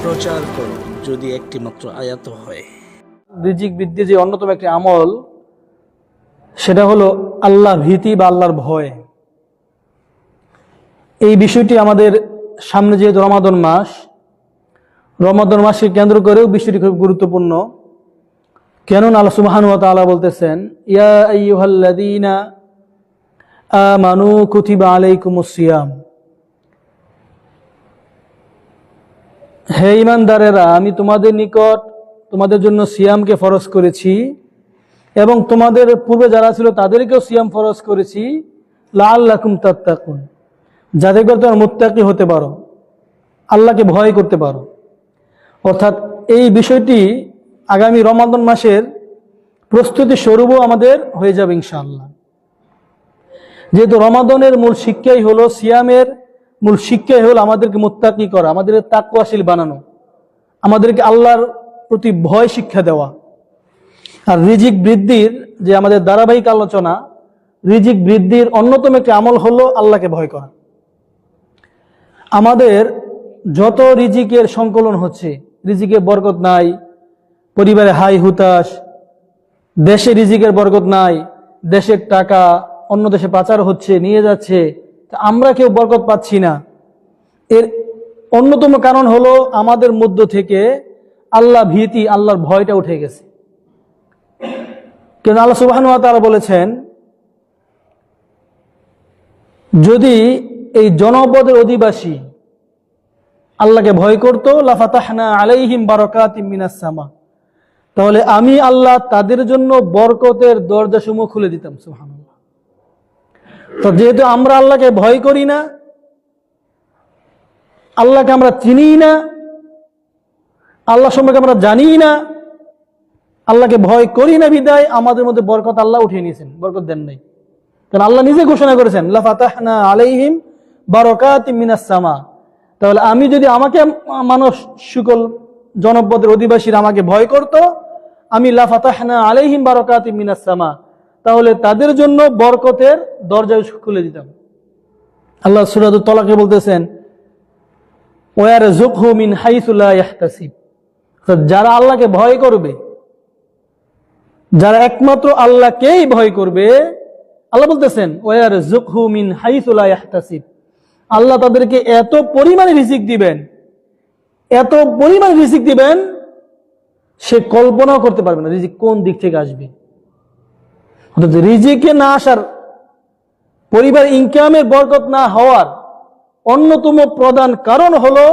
প্রচার করো, যদি একটি মাত্র আয়াত হয়। রিজিক বৃদ্ধি যে অন্যতম একটি আমল, সেটা হলো আল্লাহ ভীতি বা আল্লাহর ভয়। এই বিষয়টি আমাদের সামনে যেহেতু রমাদান মাসকে কেন্দ্র করেও বিষয়টি খুব গুরুত্বপূর্ণ। কেননা আল্লাহ সুবহানাহু ওয়া তাআলা বলতেছেন, ইয়া আইয়ুহাল্লাযীনা আমানু কুতিবা আলাইকুমুস সিয়াম। হে ঈমানদারেরা, আমি তোমাদের নিকট তোমাদের জন্য সিয়ামকে ফরজ করেছি এবং তোমাদের পূর্বে যারা ছিল তাদেরকেও সিয়াম ফরজ করেছি, লাআল্লাকুম তাত্তাকুন, যাতে করে তোমরা মুত্তাকি হতে পারো, আল্লাহকে ভয় করতে পারো। অর্থাৎ এই বিষয়টি আগামী রমাদান মাসের প্রস্তুতি স্বরূপও আমাদের হয়ে যাবে ইনশাআল্লাহ। যেহেতু রমাদানের মূল শিক্ষাই হলো, সিয়ামের মূল শিক্ষাই হলো আমাদেরকে মুত্তাকি করা, আমাদের তাকওয়াশীল বানানো, আমাদেরকে আল্লাহর প্রতি ভয় শিক্ষা দেওয়া। আর রিজিক বৃদ্ধির যে আমাদের ধারাবাহিক আলোচনা, রিজিক বৃদ্ধির অন্যতম একটি আমল হলো আল্লাহকে ভয় করা। আমাদের যত রিজিকের সংকলন হচ্ছে, রিজিকের বরকত নাই, পরিবারে হাই হুতাশ, দেশে রিজিকের বরকত নাই, দেশের টাকা অন্য দেশে পাচার হচ্ছে, নিয়ে যাচ্ছে, আমরা কেউ বরকত পাচ্ছি না। এর অন্যতম কারণ হলো আমাদের মধ্য থেকে আল্লাহ ভীতি, আল্লাহর ভয়টা উঠে গেছে। কেন আল্লাহ সুবহানাহু ওয়া তাআলা বলেছেন, যদি এই জনপদের অধিবাসী আল্লাহকে ভয় করত, লাফাতাহনা আলাইহিম বারাকাতিম মিনাস সামা, তাহলে আমি আল্লাহ তাদের জন্য বরকতের দরজাসমূহ খুলে দিতাম। সুবহানাল্লাহ। তো যেহেতু আমরা আল্লাহকে ভয় করি না, আল্লাহকে আমরা চিনি না, আল্লাহ সম্পর্কে আমরা জানি না, আল্লাহকে ভয় করি না, বিদায় আমাদের মধ্যে বরকত আল্লাহ উঠিয়ে নিয়েছেন, বরকত দেন নাই। কারণ আল্লাহ নিজে ঘোষণা করেছেন, লাফাতাহনা আলাইহিম বারাকাতিম মিনাস সামা। তাহলে আমি যদি, আমাকে মানুষ সকল জনপদের অধিবাসীরা আমাকে ভয় করত, আমি লাফাতাহনা আলাইহিম বারাকাতিম মিনাস সামা, তাহলে তাদের জন্য বরকতের দরজা খুলে দিতাম। আল্লাহ সূরাতুত তালাকে বলতেছেন, ওয়ারযুকহু মিন হাইসু লা ইয়াহতাসিব। যারা আল্লাহকে ভয় করবে, যারা একমাত্র আল্লাহকেই ভয় করবে, আল্লাহ বলতেছেন ওয়ারযুকহু মিন হাইসু লা ইয়াহতাসিব, আল্লাহ তাদেরকে এত পরিমাণে রিজিক দিবেন, এত পরিমাণে রিজিক দিবেন, সে কল্পনাও করতে পারবে না রিজিক কোন দিক থেকে আসবে। অর্থাৎ রিজিকে না আসার, পরিবার ইনকামের বরকত না হওয়ার অন্যতম প্রধান কারণ হলো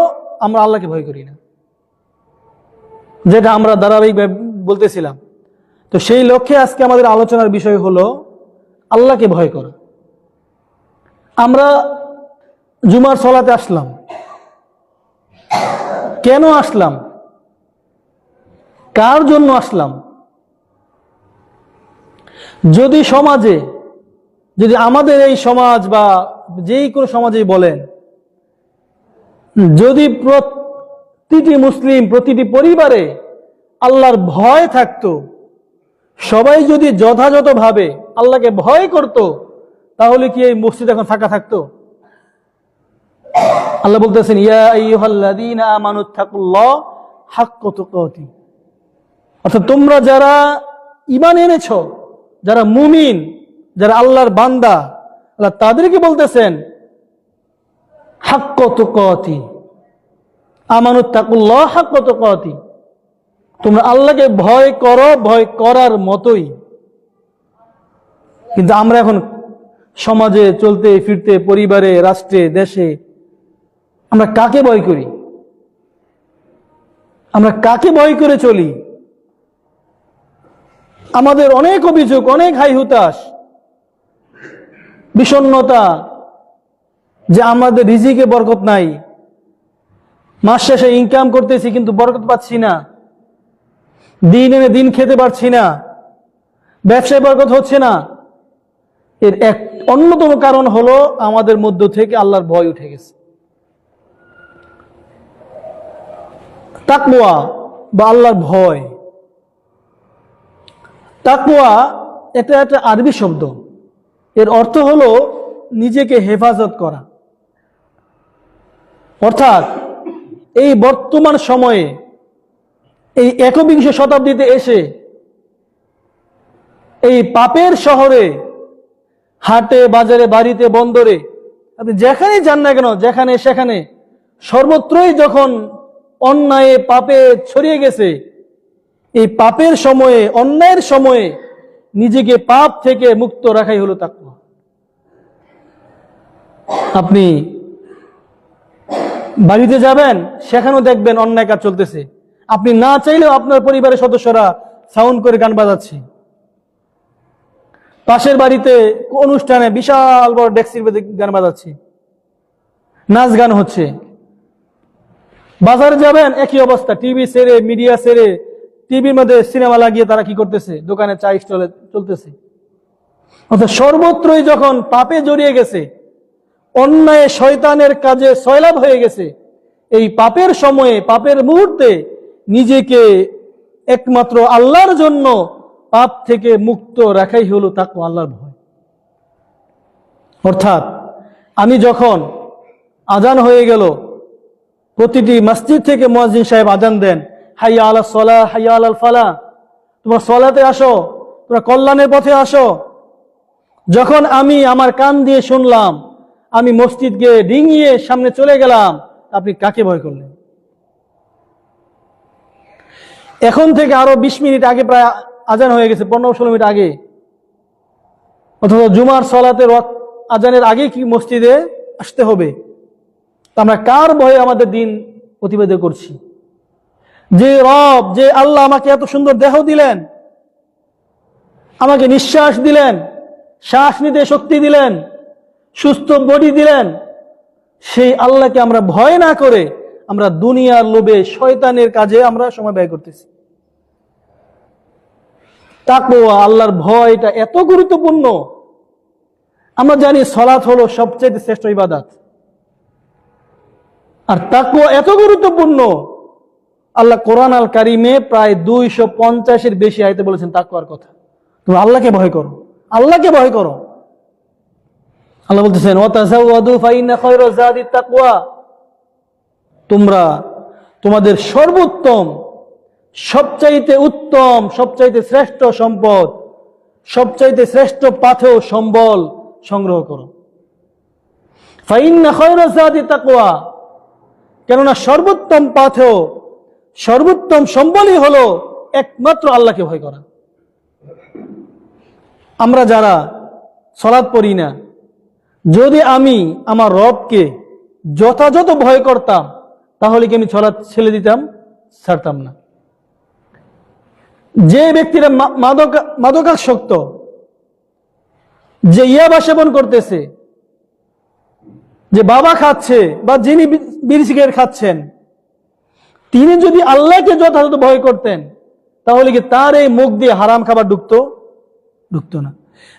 আমরা আল্লাহকে ভয় করি না, যেটা আমরা ধারাবাহিক বলতেছিলাম। তো সেই লক্ষ্যে আজকে আমাদের আলোচনার বিষয় হলো আল্লাহকে ভয় করা। আমরা জুমার সালাতে আসলাম, কেন আসলাম, কার জন্য আসলাম? যদি সমাজে, যদি আমাদের এই সমাজ বা যেই কোনো সমাজেই বলেন, যদি প্রতিটি মুসলিম, প্রতিটি পরিবারে আল্লাহর ভয় থাকতো, সবাই যদি যথাযথভাবে আল্লাহকে ভয় করত, তাহলে কি এই মসজিদ এখন ফাঁকা থাকতো? আল্লাহ বলতেছেন, ইয়া আইয়ুহাল্লাযীনা আমানুত্তাকুল্লাহ হাক্কা তুকাতিহ। অর্থাৎ তোমরা যারা ঈমান এনেছো, যারা মুমিন, যারা আল্লাহর বান্দা, আল্লাহ তাদেরকে বলতেছেন হাক্কা তুকাতিহ, আমানুত্তাকুল্লাহ হাক্কা তুকাতিহ, তোমরা আল্লাহকে ভয় করো, ভয় করার মতোই। কিন্তু আমরা এখন সমাজে চলতে ফিরতে, পরিবারে, রাষ্ট্রে, দেশে, আমরা কাকে ভয় করি? আমরা কাকে ভয় করে চলি? আমাদের অনেক অভিযোগ, অনেক হাই হুতাশ, বিষণ্ণতা, যে আমাদের রিজিকে বরকত নাই, মাস শেষে ইনকাম করতেছি কিন্তু বরকত পাচ্ছি না, দিন এনে দিন খেতে পারছি না, ব্যবসায় বরকত হচ্ছে না। এর এক অন্যতম কারণ হলো আমাদের মধ্য থেকে আল্লাহর ভয় উঠে গেছে। তাকওয়া বা আল্লাহর ভয়, তাকওয়া এটা একটা আরবি শব্দ, এর অর্থ হলো নিজেকে হেফাজত করা। অর্থাৎ এই বর্তমান সময়ে এই একবিংশ শতাব্দীতে এসে এই পাপের শহরে, হাটে বাজারে, বাড়িতে, বন্দরে, আপনি যেখানেই যান না কেন, যেখানে সেখানে সর্বত্রই যখন অন্যায় পাপে ছড়িয়ে গেছে, এই পাপের সময়ে, অন্যায়ের সময়ে নিজেকে পাপ থেকে মুক্ত রাখাই হলো তাকওয়া। আপনি বাড়িতে যাবেন, সেখানেও দেখবেন অন্যায় কাজ চলতেছে, আপনি না চাইলেও আপনার পরিবারের সদস্যরা সাউন্ড করে গান বাজাচ্ছে। পাশের বাড়িতে অনুষ্ঠানে বিশাল বড় ডেক্সির মধ্যে গান বাজাচ্ছে, নাচ গান হচ্ছে। বাজারে যাবেন, একই অবস্থা, টিভি ছেড়ে, মিডিয়া ছেড়ে, টিভির মধ্যে সিনেমা লাগিয়ে তারা কি করতেছে, দোকানে চা স্টলে চলতেছে। অর্থাৎ সর্বত্রই যখন পাপে জড়িয়ে গেছে, অন্যায় শয়তানের কাজে সয়লাভ হয়ে গেছে, এই পাপের সময়ে, পাপের মুহূর্তে নিজেকে একমাত্র আল্লাহর জন্য পাপ থেকে মুক্ত রাখাই হলো তাকওয়া, আল্লাহর ভয়। অর্থাৎ আমি যখন আজান হয়ে গেল, প্রতিটি মসজিদ থেকে মুয়াজ্জিন সাহেব আজান দেন, হাইয়া আলাস সালাহ, হাইয়া আলাল ফালাহ, তোমরা সালাতে আসো, তোমরা কল্যাণের পথে আসো। যখন আমি আমার কান দিয়ে শুনলাম, আমি মসজিদকে ডিঙিয়ে সামনে চলে গেলাম, আপনি কাকে ভয় করলেন? এখন থেকে আরো 20 মিনিট আগে প্রায় আজান হয়ে গেছে, 15-16 মিনিট আগে, অথবা জুমার সালাতের আজানের আগে কি মসজিদে আসতে হবে? আমরা কার ভয়ে আমাদের দিন প্রতিবেদন করছি? যে রব, যে আল্লাহ আমাকে এত সুন্দর দেহ দিলেন, আমাকে নিঃশ্বাস দিলেন, শ্বাস নিতে শক্তি দিলেন, সুস্থ বডি দিলেন, সেই আল্লাহকে আমরা ভয় না করে আমরা দুনিয়ার লোভে, শয়তানের কাজে আমরা সময় ব্যয় করতেছি। তাকওয়া, আল্লাহর ভয়, এটা এত গুরুত্বপূর্ণ। আমরা জানি সালাত হলো সবচেয়ে শ্রেষ্ঠ ইবাদত, আর তাকওয়া এত গুরুত্বপূর্ণ। আল্লাহ কোরআন আল কারিমে প্রায় 250-এর বেশি আয়াতে বলেছেন তাকওয়ার কথা। তুমি আল্লাহকে ভয় করো, আল্লাহকে ভয় করো। আল্লাহ বলতেছেন, ওয়াতাযাওয়াদু ফাইন্না খায়রা যাদিত তাকওয়া, তোমরা তোমাদের সর্বোত্তম, সবচাইতে উত্তম, সবচাইতে শ্রেষ্ঠ সম্পদ, সবচাইতে শ্রেষ্ঠ পাথেয় সম্বল সংগ্রহ করো। ফাইন্না খায়রা যাদিত তাকওয়া, কেননা সর্বোত্তম পাথেয়, সর্বোত্তম সম্বলই হলো একমাত্র আল্লাহকে ভয় করা। আমরা যারা সালাত পড়ি না, যদি আমি আমার রবকে যথাযথ ভয় করতাম, তাহলে কি আমি সালাত ছেড়ে দিতাম? ছাড়তাম না। যে ব্যক্তিরা মাদকাসক্ত, যে ইয়াবা সেবন করতেছে, যে বাবা খাচ্ছে, বা যিনি বিড়ি সিগারেট খাচ্ছেন, তিনি যদি আল্লাহকে যথাযথ ভয় করতেন, তাহলে কি তার এই মুখ দিয়ে হারাম খাবার ঢুকতো না।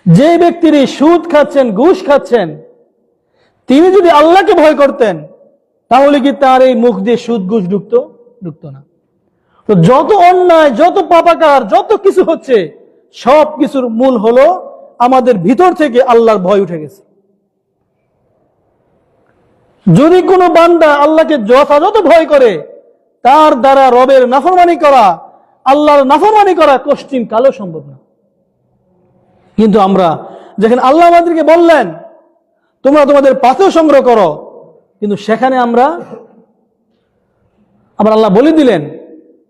যে ব্যক্তির সুদ খাচ্ছেন, ঘুষ খাচ্ছেন, তিনি যদি আল্লাহকে ভয় করতেন, তাহলে কি তার এই মুখ দিয়ে সুদ ঘুষ ঢুকতো না। তো যত অন্যায়, যত পাপাকার, যত কিছু হচ্ছে, সব কিছুর মূল হলো আমাদের ভিতর থেকে আল্লাহর ভয় উঠে গেছে। যদি কোনো বান্দা আল্লাহকে যথাযথ ভয় করে, তার দ্বারা রবের নাফরমানি করা, আল্লাহর নাফরমানি করা কষ্টিম কালো সম্ভব না। কিন্তু আমরা যেখানে আল্লাহ আমাদেরকে বললেন তোমরা তোমাদের পাথেয় সংগ্রহ করো, কিন্তু সেখানে আবার আল্লাহ বলে দিলেন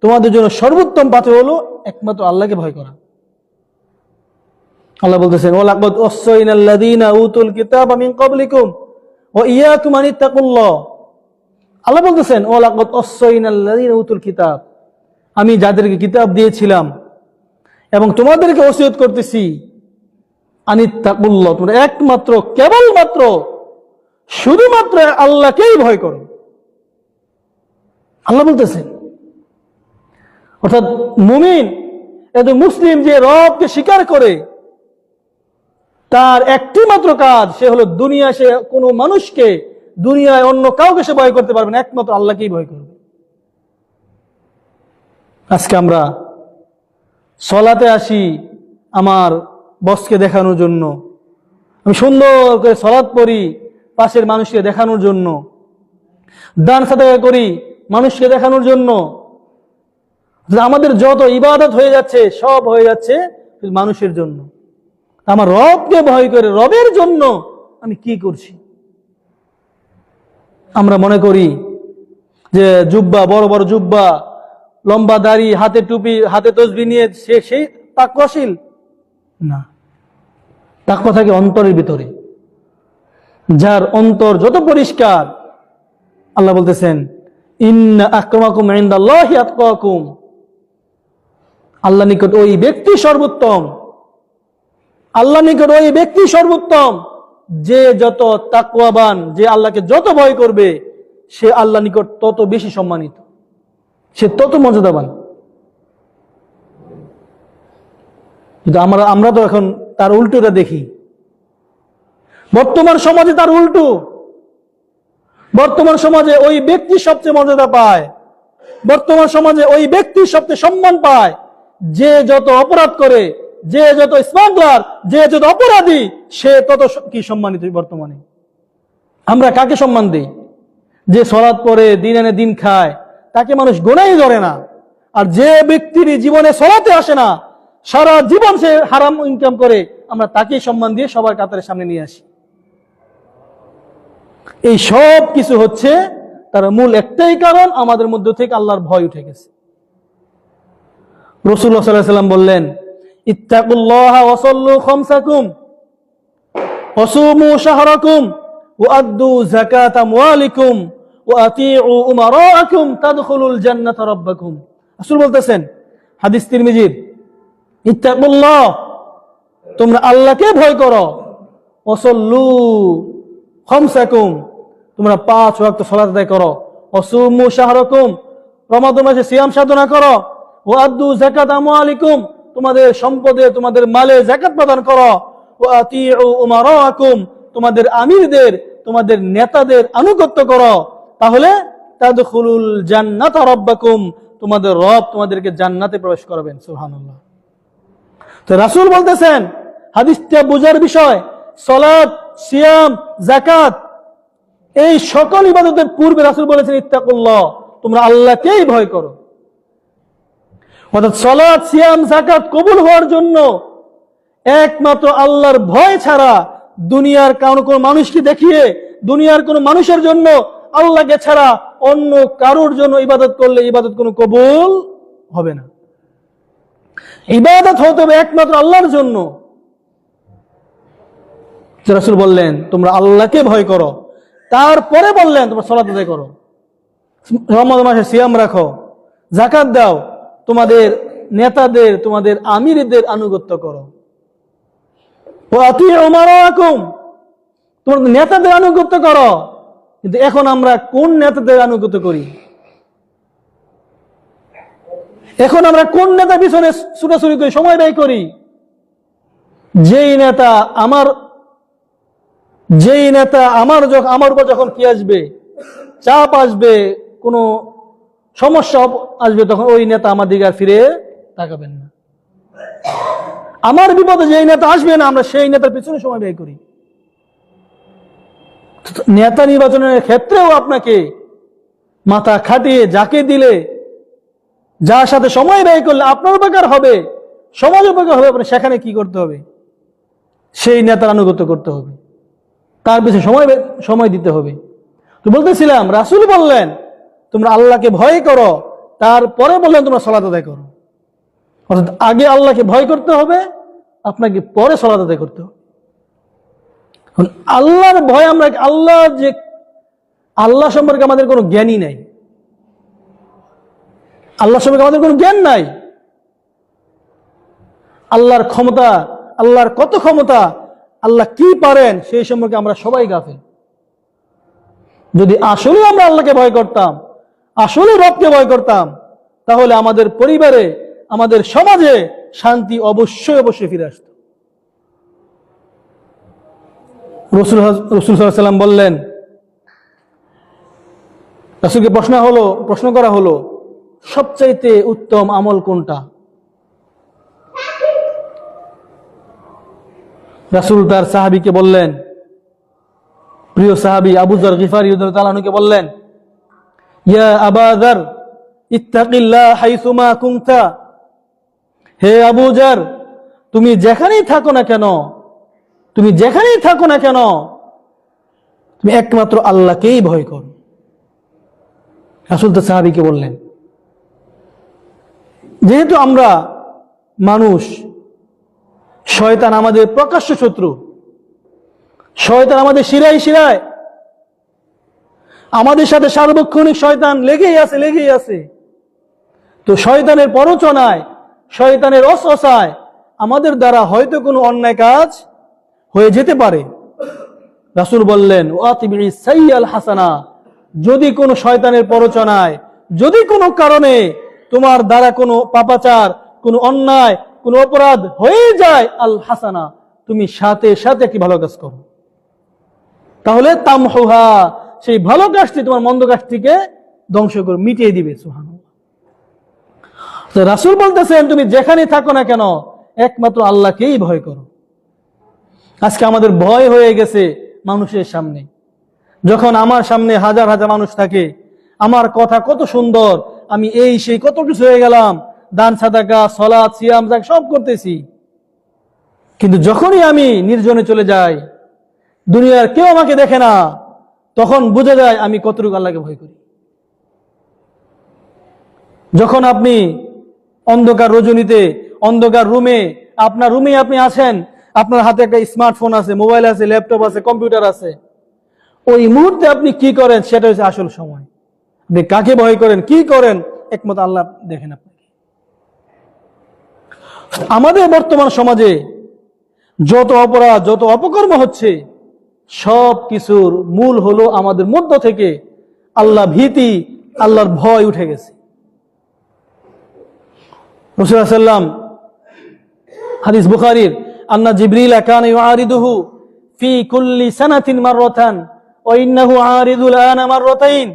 তোমাদের জন্য সর্বোত্তম পাথেয় হলো একমাত্র আল্লাহকে ভয় করা। আল্লাহ বলতেছেন, ওয়ালাকাদ ওয়াসাইনাল লাযীনা উতুল কিতাবা মিন ক্বাবলিকুম ওয়া ইয়াকুম আনিত্তাকুল্লাহ। আল্লাহ বলতেছেন, ওয়ালাকাদ ওয়াসাইনাল লাযীনা উতুল কিতাব, আমি যাদেরকে কিতাব দিয়েছিলাম এবং তোমাদেরকে ওসিয়ত করতেছি, আনিত্তাকুল্লাহ, তোমরা একমাত্র, কেবলমাত্র, শুধুমাত্র আল্লাহকেই ভয় করো। আল্লাহ বলতেছেন, অর্থাৎ মুমিন, এত মুসলিম যে রবকে স্বীকার করে, তার একটি মাত্র কাজ, সে হলো দুনিয়া, সে কোনো মানুষকে, দুনিয়ায় অন্য কাউকে সে ভয় করতে পারবে না, একমাত্র আল্লাহকেই ভয় করবে। আজকে আমরা সালাতে আসি আমার বসকে দেখানোর জন্য, আমি সুন্দর করে সালাত পড়ি পাশের মানুষকে দেখানোর জন্য, দান সাদাকা করি মানুষকে দেখানোর জন্য। যে আমাদের যত ইবাদত হয়ে যাচ্ছে সব হয়ে যাচ্ছে মানুষের জন্য। আমার রবকে ভয় করে রবের জন্য আমি কি করছি? আমরা মনে করি যে জুব্বা, বড় বড় জুব্বা, লম্বা দাড়ি, হাতে টুপি, হাতে তসবিহ নিয়ে সেই তাকওয়াশীল না। তাকওয়া থাকে অন্তরের ভিতরে। যার অন্তর যত পরিষ্কার, আল্লাহ বলতেছেন ইন্না আক্রামাকুম ইনদাল্লাহি আতকাকুম, আল্লাহ নিকট ওই ব্যক্তি সর্বোত্তম, আল্লাহ নিকট ওই ব্যক্তি সর্বোত্তম যে যত তাকওয়াবান, যে আল্লাহকে যত ভয় করবে সে আল্লাহ নিকট তত বেশি সম্মানিত, সে তত মর্যাদাবান। কিন্তু আমরা তো এখন তার উল্টোটা দেখি। বর্তমান সমাজে তার উল্টো। বর্তমান সমাজে ওই ব্যক্তি সবচেয়ে মর্যাদা পায়, বর্তমান সমাজে ওই ব্যক্তি সবচেয়ে সম্মান পায় যে যত অপরাধ করে, যে যত স্মাগলার, যে যত অপরাধী সে তত কি সম্মানিত। বর্তমানে আমরা কাকে সম্মান দিই? যে সালাত পড়ে, দিন এনে দিন খায়, তাকে মানুষ গোনাই ধরে না। আর যে ব্যক্তির জীবনে সালাতে আসে না, সারা জীবন সে হারাম ইনকাম করে, আমরা তাকেই সম্মান দিয়ে সবার কাতারের সামনে নিয়ে আসি। এই সব কিছু হচ্ছে তার মূল একটাই কারণ, আমাদের মধ্য থেকে আল্লাহর ভয় উঠে গেছে। রাসূলুল্লাহ সাল্লাল্লাহু আলাইহি ওয়াসাল্লাম বললেন ইত্তাকুল্লাহা ওয়া সাল্লু খামসাকুম ওয়া সুমু শাহরাকুম ওয়া আদ্দু যাকাত আমওয়ালিকুম ওয়া আতিউ উমারাআকুম তাদখুলুল জান্নাতা রাব্বাকুম। রাসূল বলতেছেন, হাদিস তিরমিজির, ইত্তাকুল্লাহ, তোমরা আল্লাহকে ভয় করো, ওয়া সাল্লু খামসাকুম, তোমরা 5 ওয়াক্ত সালাত আদায় করো, ওয়া সুমু শাহরাকুম, রমাদান মাসে সিয়াম সাধনা করো, ওয়া আদ্দু যাকাত আমওয়ালিকুম, তোমাদের সম্পদে, তোমাদের মালে যাকাত প্রদান করো, ওয়া আতিউ উমারাআকুম, তোমাদের আমিরদের, তোমাদের নেতাদের আনুগত্য করো, তাহলে তাদখুলুল জান্নাতা রাব্বাকুম, তোমাদের রব তোমাদেরকে জান্নাতে প্রবেশ করাবেন। সুবহানাল্লাহ। তো রাসূল বলতেছেন, হাদিসটা বোঝার বিষয়, সালাত, সিয়াম, যাকাত, এই সকল ইবাদতের পূর্বে রাসূল বলেছেন ইত্তাকুল্লাহ, তোমরা আল্লাহকেই ভয় করো। অর্থাৎ সালাত, সিয়াম, যাকাত কবুল হওয়ার জন্য একমাত্র আল্লাহর ভয় ছাড়া, দুনিয়ার কোনো মানুষকে দেখিয়ে, দুনিয়ার কোনো মানুষের জন্য আল্লাহকে ছাড়া অন্য কারোর জন্য ইবাদত করলে ইবাদত কোনো কবুল হবে না। ইবাদত হতে হবে একমাত্র আল্লাহর জন্য। রাসূল বললেন তোমরা আল্লাহকে ভয় করো, তারপরে বললেন তোমরা সালাত আদায় করো, রমজান মাসে সিয়াম রাখো, যাকাত দাও, তোমাদের নেতাদের, তোমাদের আমিরদের আনুগত্য করো, ওয়া আতিউ উমারাআকুম, তোমাদের নেতাদের আনুগত্য করো। কিন্তু এখন আমরা কোন নেতাদের আনুগত্য করি? এখন আমরা কোন নেতা পিছনে ছুটাছুটি করি, সময় ব্যয় করি? যেই নেতা আমার উপর যখন কি আসবে, চাপ আসবে, কোনো সমস্যা আসবে, তখন ওই নেতা আমার দিকে আর ফিরে তাকাবেন না। আমার বিপদে যেই নেতা আসবে না, আমরা সেই নেতার পিছনে সময় ব্যয় করি। নেতা নির্বাচনের ক্ষেত্রেও আপনাকে মাথা খাটিয়ে যাকে দিলে, যার সাথে সময় ব্যয় করলে আপনার উপকার হবে, সমাজ উপকার হবে, আপনি সেখানে কি করতে হবে? সেই নেতার আনুগত্য করতে হবে, তার পিছনে সময় দিতে হবে। তো বলতেছিলাম, রাসূল বললেন তোমরা আল্লাহকে ভয় করো, তারপরে বললেন তোমরা সালাত আদায় করো। অর্থাৎ আগে আল্লাহকে ভয় করতে হবে, আপনাকে পরে সালাত আদায় করতে হবে। আল্লাহর ভয়, আমরা আল্লাহ সম্পর্কে আমাদের কোনো জ্ঞানই নাই, আল্লাহ সম্পর্কে আমাদের কোনো জ্ঞান নাই। আল্লাহর ক্ষমতা, আল্লাহর কত ক্ষমতা, আল্লাহ কি পারেন, সেই সম্পর্কে আমরা সবাই গাফেল। যদি আসলে আমরা আল্লাহকে ভয় করতাম, আসলে রবকে ভয় করতাম, তাহলে আমাদের পরিবারে, আমাদের সমাজে শান্তি অবশ্যই অবশ্যই ফিরে আসত। রাসূল সাল্লাল্লাহু আলাইহি ওয়াসাল্লাম বললেন, রাসূলকে প্রশ্ন করা হলো সবচাইতে উত্তম আমল কোনটা? রাসূল তার সাহাবীকে বললেন, প্রিয় সাহাবী আবু যর গিফারী রাদিয়াল্লাহু তাআলা আনহুকে বললেন, ইয়া আবা যার ইত্তাকিল্লাহ হাইসুমা কুনতা, হে আবু যার, তুমি যেখানেই থাকো না কেন, তুমি যেখানেই থাকো না কেন, তুমি একমাত্র আল্লাহকেই ভয় করো। রাসূল তো সাহাবীকে বললেন, যেহেতু আমরা মানুষ, শয়তান আমাদের প্রকাশ্য শত্রু, শয়তান আমাদের শিরায় শিরায়, আমাদের সাথে সার্বক্ষণিক শয়তান লেগেই আছে। তো শয়তানের প্ররোচনায়, শয়তানের ওয়াসওয়াসায় আমাদের দ্বারা হয়তো কোনো অন্যায় কাজ হয়ে যেতে পারে। রাসূল বললেন, ওয়াতিবিস সাইয়াল হাসানা, যদি কোনো শয়তানের প্ররোচনায়, যদি কোনো কারণে তোমার দ্বারা কোনো পাপাচার, কোনো অন্যায়, কোনো অপরাধ হয়ে যায়, আল হাসানা, তুমি সাথে সাথে কি ভালো কাজ করো, তাহলে তামহুহা, সেই ভালো কাজটি তোমার মন্দ কাজটিকে ধ্বংস করে মিটিয়ে দিবে। সুবহানাল্লাহ। তো রাসূল বলতেছেন, তুমি যেখানে থাকো না কেন একমাত্র আল্লাহকেই ভয় করো। আজকে আমাদের ভয় হয়ে গেছে মানুষের সামনে। যখন আমার সামনে হাজার হাজার মানুষ থাকে, আমার কথা কত সুন্দর, আমি এই সেই কত কিছু হয়ে গেলাম, দান সাদাকা সালাত সিয়াম যাক সব করতেছি, কিন্তু যখনই আমি নির্জনে চলে যাই, দুনিয়ার কেউ আমাকে দেখে না, তখন বোঝা যায় আমি কতটুকু আল্লাহকে ভয় করি। যখন আপনি অন্ধকার রজনীতে, অন্ধকার রুমে, আপনার রুমে আপনি আছেন, আপনার হাতে একটা স্মার্টফোন আছে, মোবাইল আছে, ল্যাপটপ আছে, কম্পিউটার আছে, ওই মুহূর্তে আপনি কি করেন সেটা হচ্ছে আসল সময়। আপনি কাকে ভয় করেন, কি করেন, একমাত্র আল্লাহ দেখেন আপনাকে। আমাদের বর্তমান সমাজে যত অপরাধ, যত অপকর্ম হচ্ছে, সব কিছুর মূল হলো আমাদের মধ্য থেকে আল্লাহ ভীতি, আল্লাহর ভয় উঠে গেছে। রাসূলুল্লাহ সাল্লাল্লাহু আলাইহি ওয়াসাল্লাম, হাদিস বুখারীর, আন্না জিবরিল কানা ইউআরিদুহু ফি কুল্লি সানাতিন মাররাতান ওয়া ইন্নাহু আরিদুল আনা মাররাতাইন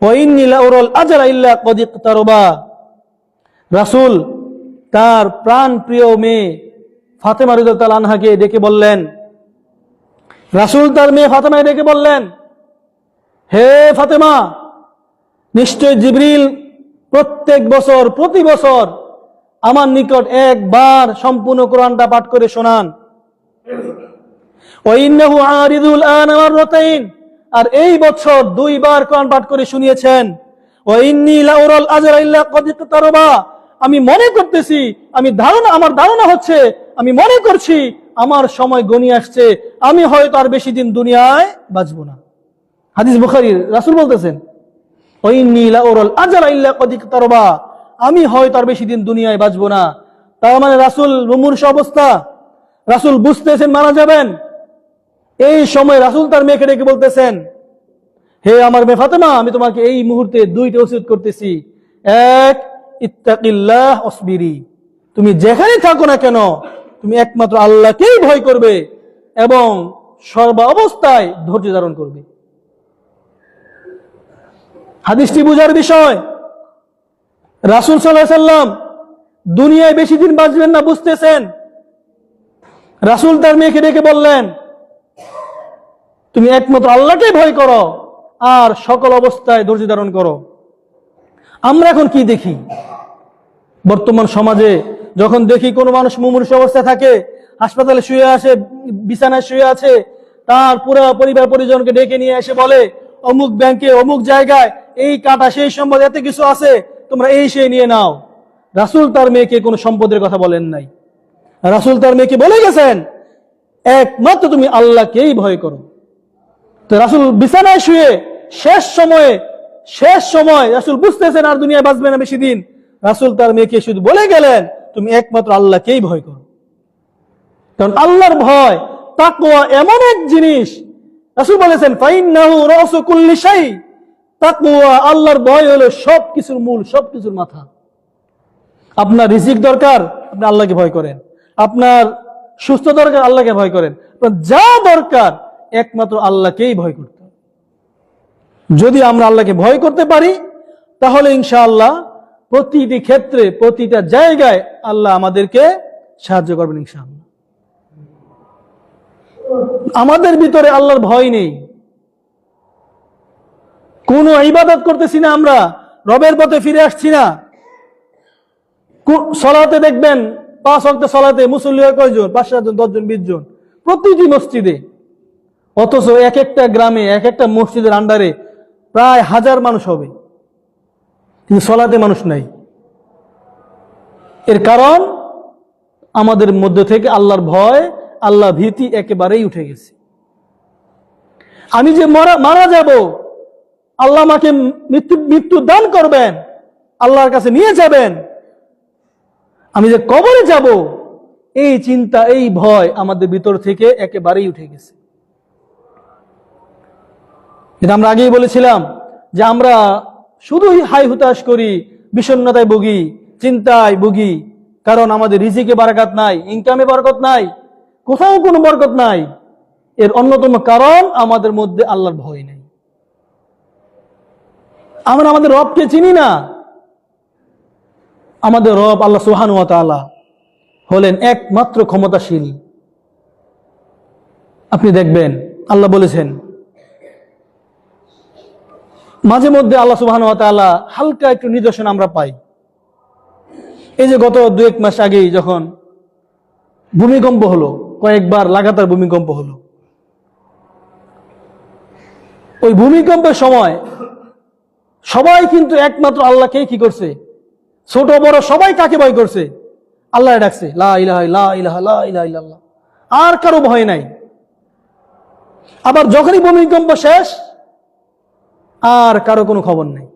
ওয়া ইন্নী লা উরাল আজরা ইল্লা ক্বাদ ইকতারাবা। রাসূল তার প্রাণ প্রিয় মেয়ে ফাতেমা রাদিয়াল্লাহু আনহাকে ডেকে বললেন, রাসূল তার মেয়ে ফাতেমাকে ডেকে বললেন, হে ফাতেমা, নিশ্চয় জিবরিল প্রত্যেক বছর, প্রতি বছর আমার নিকট একবার সম্পূর্ণ কোরআনটা পাঠ করে শোনান। ওয়া ইন্নাহু আরিদুল আনা মাররাতাইন, আর এই বছর 2 বার কোরআন পাঠ করে শুনিয়েছেন। ওয়া ইন্নী লা উরাল আজরা ইল্লা ক্বাদ ইকতারাবা, আমি মনে করতেছি, আমার ধারণা হচ্ছে, আমি মনে করছি আমার সময় গনিয়ে আসছে, আমি হয়তো আর বেশি দিন দুনিয়ায় বাঁচব না। হাদিস বুখারীর, রাসূল বলতেছেন, ওয়া ইন্নী লা উরাল আজরা ইল্লা ক্বাদ ইকতারাবা, আমি হয়তো আর বেশি দিন দুনিয়ায় বাঁচব না। তার মানে রাসূল মুমূর্ষ অবস্থা, রাসূল বুঝতেছেন মারা যাবেন। এই সময় রাসূল তার মেয়েকে ডেকে বলতেছেন, হে আমার মেয়ে ফাতেমা, আমি তোমাকে এই মুহূর্তে 2টা ওসিয়ত করতেছি। এক, ইত্তাকিল্লাহ ওয়াসবিরি, তুমি যেখানে থাকো না কেন তুমি একমাত্র আল্লাহকেই ভয় করবে এবং সর্ব অবস্থায় ধৈর্য ধারণ করবে। হাদিসটি বুঝার বিষয়। রাসূল সাল্লাল্লাহু আলাইহি সাল্লাম দুনিয়ায় বেশি দিন বাঁচবেন না বুঝতেছেন। রাসূল তার মেয়েকে ডেকে বললেন, তুমি একমাত্র আল্লাহকে ভয় করো আর সকল অবস্থায় ধৈর্য ধারণ করো। আমরা এখন কি দেখি বর্তমান সমাজে, যখন দেখি কোনো মানুষ মুমূর্ষু অবস্থায় থাকে, হাসপাতালে শুয়ে আছে, বিছানায় শুয়ে আছে, তার পুরো পরিবার পরিজনকে ডেকে নিয়ে এসে বলে, অমুক ব্যাংকে অমুক জায়গায় এই কাটা সেই সম্পদ এত কিছু আছে, তোমরা এই সেই নিয়ে নাও। রাসূল তার মেয়েকে কোনো সম্পদের কথা বলেন নাই। রাসূল তার মেয়েকে বলে গেছেন, একমাত্র তুমি আল্লাহকেই ভয় করো। তো রাসূল বিছানায় শুয়ে শেষ সময় রাসূল বুঝতেছেন আর দুনিয়ায় বাঁচবে না বেশি দিন, রাসূল তার মেয়েকে শুধু বলে গেলেন, তুমি একমাত্র আল্লাহকেই ভয় করো। কারণ আল্লাহর ভয়, তাকওয়া এমন এক জিনিস, রাসূল বলেছেন, ফাইন্নাহু রাসু কুল্লি শাই, তাকওয়া, আল্লাহর ভয় হলো সবকিছুর মূল, সবকিছুর মাথা। আপনার রিজিক দরকার, আপনি আল্লাহকে ভয় করেন। আপনার সুস্থ দরকার, আল্লাহকে ভয় করেন। যা দরকার একমাত্র আল্লাহকেই ভয় করতে হবে। যদি আমরা আল্লাহকে ভয় করতে পারি, তাহলে ইনশাআল্লাহ প্রতিটি ক্ষেত্রে, প্রতিটা জায়গায় আল্লাহ আমাদেরকে সাহায্য করবেন ইনশাআল্লাহ। আমাদের ভিতরে আল্লাহর ভয় নেই, কোনো ইবাদত করতেছি না, আমরা রবের পথে ফিরে আসছি না। সলাতে দেখবেন 5 ওয়াক্ত সলাতে মুসল্লি হয় কয়জন? 5, 7 জন, 10 জন, 20 জন প্রতিটি মসজিদে। অথচ এক একটা গ্রামে, এক একটা মসজিদের আন্ডারে প্রায় 1000 মানুষ হবে, কিন্তু সলাতে মানুষ নাই। এর কারণ আমাদের মধ্য থেকে আল্লাহর ভয়, আল্লাহ ভীতি একেবারেই উঠে গেছে। আমি যে মারা যাব, আল্লাহ আমাকে মৃত্যু দান করবেন, আল্লাহর কাছে নিয়ে যাবেন, আমি যে কবরে যাব, এই চিন্তা, এই ভয় আমাদের ভিতর থেকে একেবারেই উঠে গেছে। এটা আমরা আগেই বলেছিলাম যে আমরা শুধুই হাই হুতাশ করি, বিষণ্ণতায় ভুগি, চিন্তায় ভুগি, কারণ আমাদের রিজিকে বারাকাত নাই, ইনকামে বরকত নাই, কোথাও কোনো বরকত নাই। এর অন্যতম কারণ আমাদের মধ্যে আল্লাহর ভয় নেই। আমরা আমাদের রবকে চিনি না। আমাদের রব আল্লাহ সুবহানাহু ওয়া তাআলা হলেন একমাত্র ক্ষমতাশীল। আপনি দেখবেন আল্লাহ বলেছেন, মাঝে মধ্যে আল্লাহ সুবহানাহু ওয়া তাআলা হালকা একটু নিদর্শন আমরা পাই। এই যে গত 2-1 মাস আগেই যখন ভূমিকম্প হলো, কয়েকবার লাগাতার ভূমিকম্প হলো, ওই ভূমিকম্পের সময় সবাই কিন্তু একমাত্র আল্লাহকে কি করছে? ছোট বড় সবাই কাকে ভয় করছে? আল্লাহ ডাকছে, লা ইলাহা ইল্লাল্লাহ, আর কারো ভয় নাই। আবার যখনই ভূমিকম্প শেষ, আর কারো কোনো খবর নেই।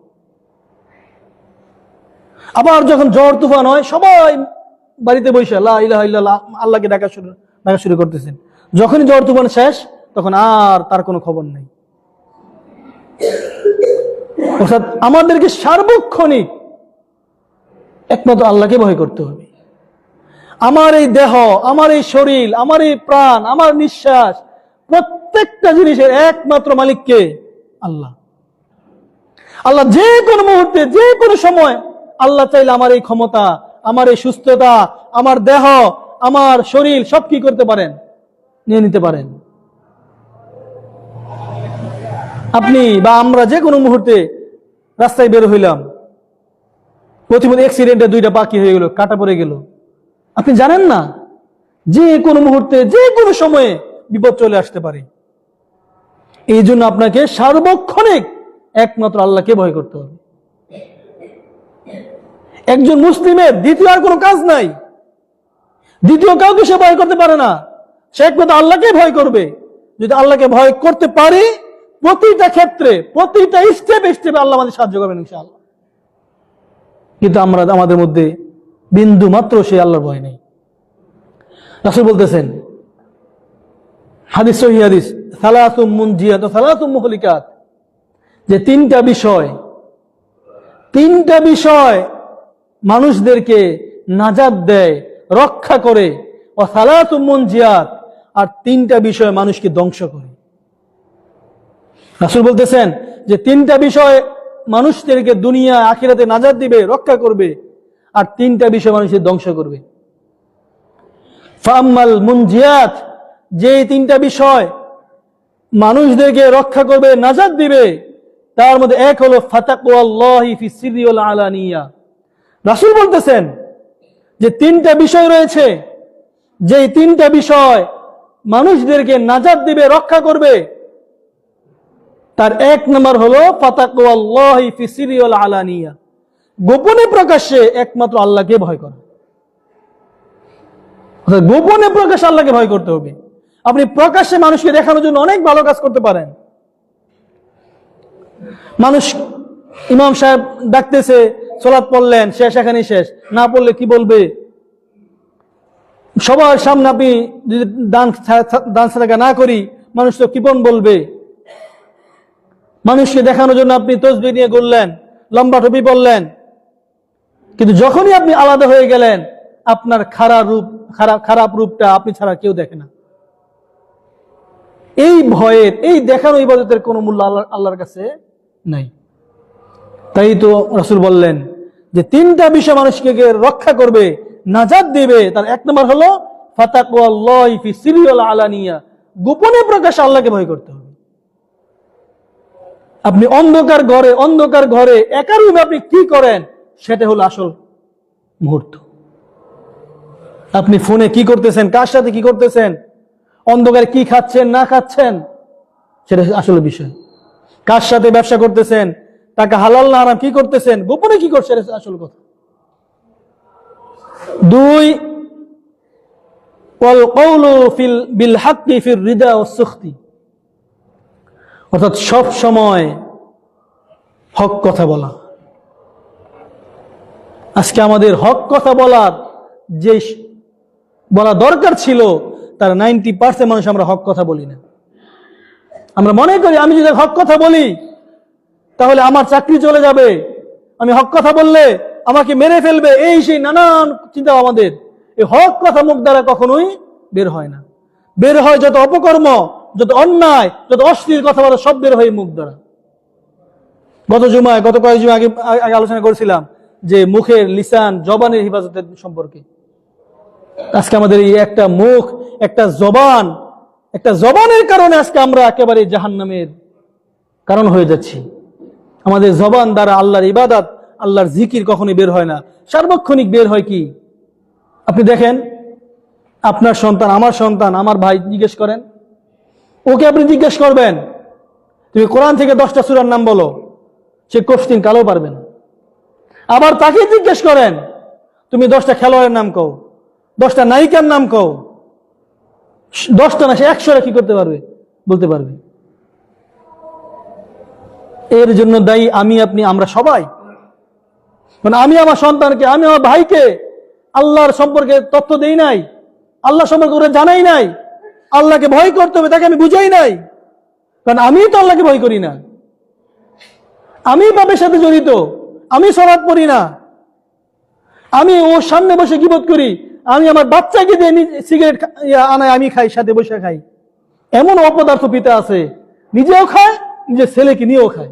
আবার যখন ঝড় তুফান হয়, সবাই বাড়িতে বসে লা ইলাহা ইল্লাল্লাহ আল্লাহকে ডাকা শুরু করতেছেন। যখনই ঝড় তুফান শেষ, তখন আর তার কোনো খবর নেই। অর্থাৎ আমাদেরকে সার্বক্ষণিক একমাত্র আল্লাহকে ভয় করতে হবে। আমার এই দেহ, আমার এই শরীর, আমার এই প্রাণ, আমার নিঃশ্বাস, প্রত্যেকটা জিনিসের একমাত্র মালিককে? আল্লাহ। আল্লাহ যে কোনো মুহূর্তে, যে কোনো সময় আল্লাহ চাইলে আমার এই ক্ষমতা, আমার এই সুস্থতা, আমার দেহ, আমার শরীর সব কি করতে পারেন? নিয়ে নিতে পারেন। আপনি বা আমরা যে কোনো মুহূর্তে রাস্তায় বের হইলাম, প্রতিমধ্যে অ্যাক্সিডেন্টে 2টা পা কি হয়ে গেল, কাটা পড়ে গেল, আপনি জানেন না যে কোনো মুহূর্তে, যে কোনো সময়ে বিপদ চলে আসতে পারে। এই জন্য আপনাকে সার্বক্ষণিক একমাত্র আল্লাহকে ভয় করতে হবে। একজন মুসলিমের দ্বিতীয় আর কোনো কাজ নাই, দ্বিতীয় কাউকে সে ভয় করতে পারে না, সে একমাত্র আল্লাহকে ভয় করবে। যদি আল্লাহকে ভয় করতে পারি, প্রতিটা ক্ষেত্রে, প্রতিটা স্টেপে স্টেপে আল্লাহ আমাদের সাহায্য করবেন ইনশাআল্লাহ। কিন্তু আমরা আমাদের মধ্যে বিন্দু মাত্র সেই আল্লাহর ভয় নেই। রাসূল বলতেছেন, হাদিস সহিহ হাদিস, সালাতুম মুনজিয়াত ওয়া সালাতুম মুহলিকাত, যে 3টা বিষয় মানুষদেরকে নাজাত দেয়, রক্ষা করে, ওয়া সালাতুম মুনজিয়াত, আর 3টা বিষয় মানুষকে ধ্বংস করে। রাসূল বলতেছেন যে 3টা বিষয় মানুষদেরকে দুনিয়া আখিরাতে নাজাত দিবে, রক্ষা করবে, আর 3টা বিষয় মানুষকে ধ্বংস করবে। ফাম্মাল মুনজিয়াত, যে 3টা বিষয় মানুষদেরকে রক্ষা করবে, নাজাত দিবে, তার মধ্যে এক হলো ফাতাকুল্লাহি ফিস সিররি ওয়াল আলানিয়া। রাসূল বলতেছেন যে 3টা বিষয় রয়েছে, যে 3টা বিষয় মানুষদেরকে নাজাত দিবে, রক্ষা করবে, তার 1 নম্বর হলো ফাতাকুল্লাহি ফিস সিররি ওয়াল আলানিয়া, গোপনে প্রকাশ্যে একমাত্র আল্লাহকে ভয় করা। গোপনে প্রকাশ্যে আল্লাহকে ভয় করতে হবে। আপনি প্রকাশ্যে মানুষকে দেখানোর জন্য অনেক ভালো কাজ করতে পারেন। মানুষ, ইমাম সাহেব ডাকতেছে, সালাত পড়লেন, শেষ, এখানেই শেষ, না পড়লে কি বলবে? সবার সামনে আপনি যদি দান সাদাকা না করি, মানুষ তো কিপন বলবে। মানুষকে দেখানোর জন্য আপনি তাসবিহ নিয়ে ঘুরলেন, লম্বা টুপি পরলেন, কিন্তু যখনই আপনি আলাদা হয়ে গেলেন, আপনার খারাপ রূপটা আপনি ছাড়া কেউ দেখে না। এই ভয়ের, এই দেখানো ইবাদতের কোনো মূল্য আল্লাহর কাছে নাই। তাই তো রাসূল বললেন যে 3টা বিষয় মানুষকে রক্ষা করবে, নাজাত দিবে, তার 1 নম্বর হলো ফাতাকুল্লাহি ফিস সিররি ওয়াল আলানিয়া, গোপনে প্রকাশ্যে আল্লাহকে ভয় করতে হবে। আপনি অন্ধকার ঘরে একা রুমে আপনি কি করেন, সেটা হলো আসল মুহূর্ত। আপনি ফোনে কি করতেছেন, কার সাথে কি করতেছেন, অন্ধকারে কি খাচ্ছেন না খাচ্ছেন, সেটা আসল বিষয়। কার সাথে ব্যবসা করতেছেন, টাকা হালাল না হারাম কি করতেছেন, গোপনে কি করছেন, এটা আসল কথা। 2, ওয়াল কওলু বিল হাক্কি ফির রিদা ওয়াস সুখতি, অর্থাৎ সব সময় হক কথা বলা। আজকে আমাদের হক কথা বলার যে বলা দরকার ছিল, তার 90% মানুষ আমরা হক কথা বলি না। আমরা মনে করি আমি যদি হক কথা বলি তাহলে আমার চাকরি চলে যাবে, আমি হক কথা বললে আমাকে মেরে ফেলবে, এই সেই নানান চিন্তা আমাদের। এই হক কথা মুখ দ্বারা কখনোই বের হয় না। বের হয় যত অপকর্ম, যত অন্যায়, যত অশ্লীল কথা বলা, সব বের হয় মুখ দ্বারা। গত কয়েক জুমা আগে আলোচনা করেছিলাম যে মুখের লিসান, জবানের হিফাজতের সম্পর্কে। আজকে আমাদের এই একটা মুখ, একটা জবানের কারণে আজকে আমরা একেবারে জাহান্নামের কারণ হয়ে যাচ্ছি। আমাদের জবান দ্বারা আল্লাহর ইবাদত, আল্লাহর জিকির কখনোই বের হয় না, সার্বক্ষণিক বের হয় কি? আপনি দেখেন, আপনার সন্তান, আমার সন্তান, আমার ভাই, জিজ্ঞেস করেন, ওকে আপনি জিজ্ঞেস করবেন তুমি কোরআন থেকে 10টা সূরার নাম বলো, সে কোশ্চিন কালেও পারবে না। আবার তাকে জিজ্ঞেস করেন তুমি 10টা খেলোয়াড়ের নাম কও, 10টা নায়িকার নাম কও, 10টা না, সে 100টা কি করতে পারবে, বলতে পারবে। এর জন্য দায়ী আমি, আপনি, আমরা সবাই। মানে আমি আমার সন্তানকে, আমি আমার ভাইকে আল্লাহর সম্পর্কে তথ্য দেই নাই, আল্লাহ সম্পর্কে ওরা জানাই নাই, আল্লাহকে ভয় করতে হবে তাকে আমি বুঝাই নাই। কারণ আমি তো আল্লাহকে ভয় করি না, আমি পাপের সাথে জড়িত, আমি সালাত পড়ি না, আমি ওর সামনে বসে গীবত করি, আমি আমার বাচ্চাকে দিয়ে সিগারেট আনায় আমি খাই, সাথে বসে খাই। এমন অপদার্থ পিতা আছে, নিজেও খায়, নিজের ছেলেকে নিয়েও খায়।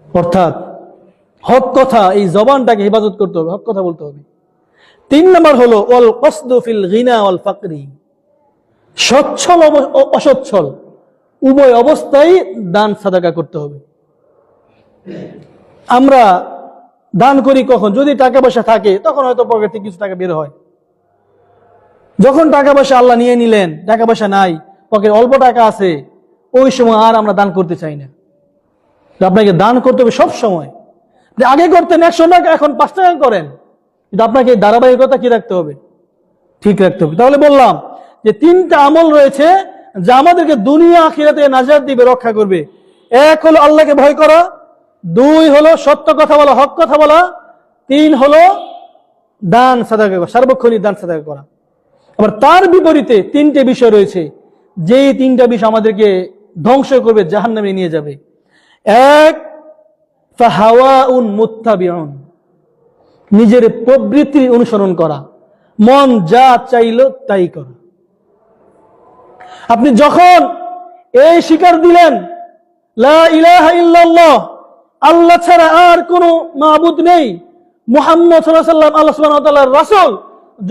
অর্থাৎ হক কথা, এই জবানটাকে হেফাজত করতে হবে, হক কথা বলতে হবে। 3 নম্বর হলো ওয়াল কসদু ফিল গিনা ওয়াল ফাকরি, সচ্ছল অসচ্ছল উভয় অবস্থায় দান সাদাকা করতে হবে। আমরা দান করি কখন? যদি টাকা পয়সা থাকে, তখন হয়তো পকেট থেকে কিছু টাকা বের হয়। যখন টাকা পয়সা আল্লাহ নিয়ে নিলেন, টাকা পয়সা নাই, পকেটে অল্প টাকা আছে, ওই সময় আর আমরা দান করতে চাই না। আপনাকে দান করতে হবে সব সময়। আগে করতেন 100 টাকা, এখন 5 টাকা করেন, কিন্তু আপনাকে ধারাবাহিকতা কি রাখতে হবে, ঠিক রাখতে হবে। তাহলে বললাম যে 3টা আমল রয়েছে যা আমাদেরকে দুনিয়া আখিরাতে নাজাত দিবে, রক্ষা করবে। 1 হলো আল্লাহকে ভয় করা, 2 হলো সত্য কথা বলা, হক কথা বলা, 3 হলো দান সাদাকা করা, সার্বক্ষণিক দান সাদাকা করা। আবার তার বিপরীতে 3টে বিষয় রয়েছে, যেই 3টা বিষয় আমাদেরকে ধ্বংস করবে, জাহান্নামে নিয়ে যাবে। 1, ফাহাওয়াউন মুত্তাবিউন, নিজের প্রবৃত্তি অনুসরণ করা, মন যা চাইলো তাই করা। আপনি যখন এই স্বীকার দিলেন লা ইলাহা ইল্লাল্লাহ, আল্লাহ ছাড়া আর কোনো মাবুদ নেই, মুহাম্মদ সাল্লাল্লাহু আলাইহি ওয়াসাল্লাম আল্লাহ সুবহানাহু ওয়া তাআলার রাসূল,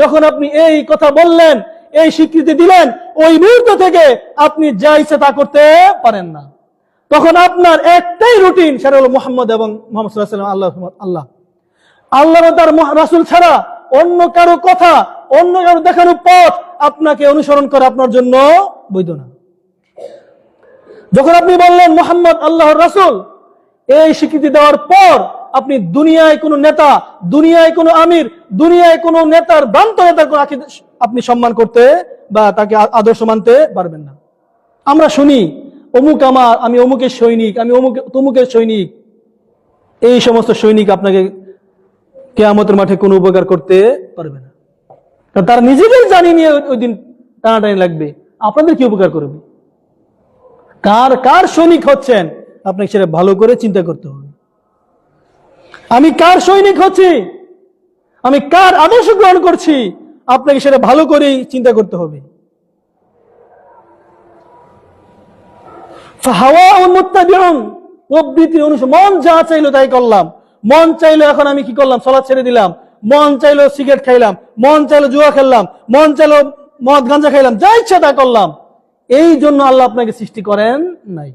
যখন আপনি এই কথা বললেন, এই স্বীকৃতি দিলেন, ওই মুহূর্ত থেকে আপনি যা ইচ্ছা তা করতে পারেন না। তখন আপনার একটাই রুটিন, সেটা হলো মুহাম্মদ এবং মুহাম্মদ সাল্লাল্লাহু আলাইহি ওয়াসাল্লাম, আল্লাহ তার রাসূল ছাড়া অন্য কারো কথা, অন্য কারো দেখানো পথ আপনাকে অনুসরণ করা আপনার জন্য বৈধ না। যখন আপনি বললেন মুহাম্মদ আল্লাহর রাসূল, এই স্বীকৃতি দেওয়ার পর আপনি দুনিয়ায় কোনো নেতা, দুনিয়ায় কোনো আমির, দুনিয়ায় কোনো নেতার ভ্রান্ত নেতার আপনি সম্মান করতে বা তাকে আদর্শ মানতে পারবেন না। আমরা শুনি অমুক আমার, আমি অমুকের সৈনিক, আমি তমুকের সৈনিক। এই সমস্ত সৈনিক আপনাকে কিয়ামতের মাঠে কোনো উপকার করতে পারবে না, কারণ তারা নিজেদের জানি নিয়ে ওই দিন টানাটানি লাগবে, আপনাদের কি উপকার করবে? কার সৈনিক হচ্ছেন আপনাকে সেটা ভালো করে চিন্তা করতে হবে। আমি কার সৈনিক হচ্ছি, আমি কার আদর্শ গ্রহণ করছি, আপনাকে সেটা ভালো করেই চিন্তা করতে হবে। ফাহাওয়াউন মুত্তাবিউন, প্রবৃত্তির অনুসরণ, মন যা চাইলো তাই করলাম। মন চাইলো এখন আমি কি করলাম, সালাত ছেড়ে দিলাম। মন চাইলো সিগারেট খাইলাম, মন চাইলো জুয়া খেললাম, মন চাইলো মদ গাঁজা খাইলাম, যা ইচ্ছা তা করলাম। এই জন্য আল্লাহ আপনাকে সৃষ্টি করেন নাই।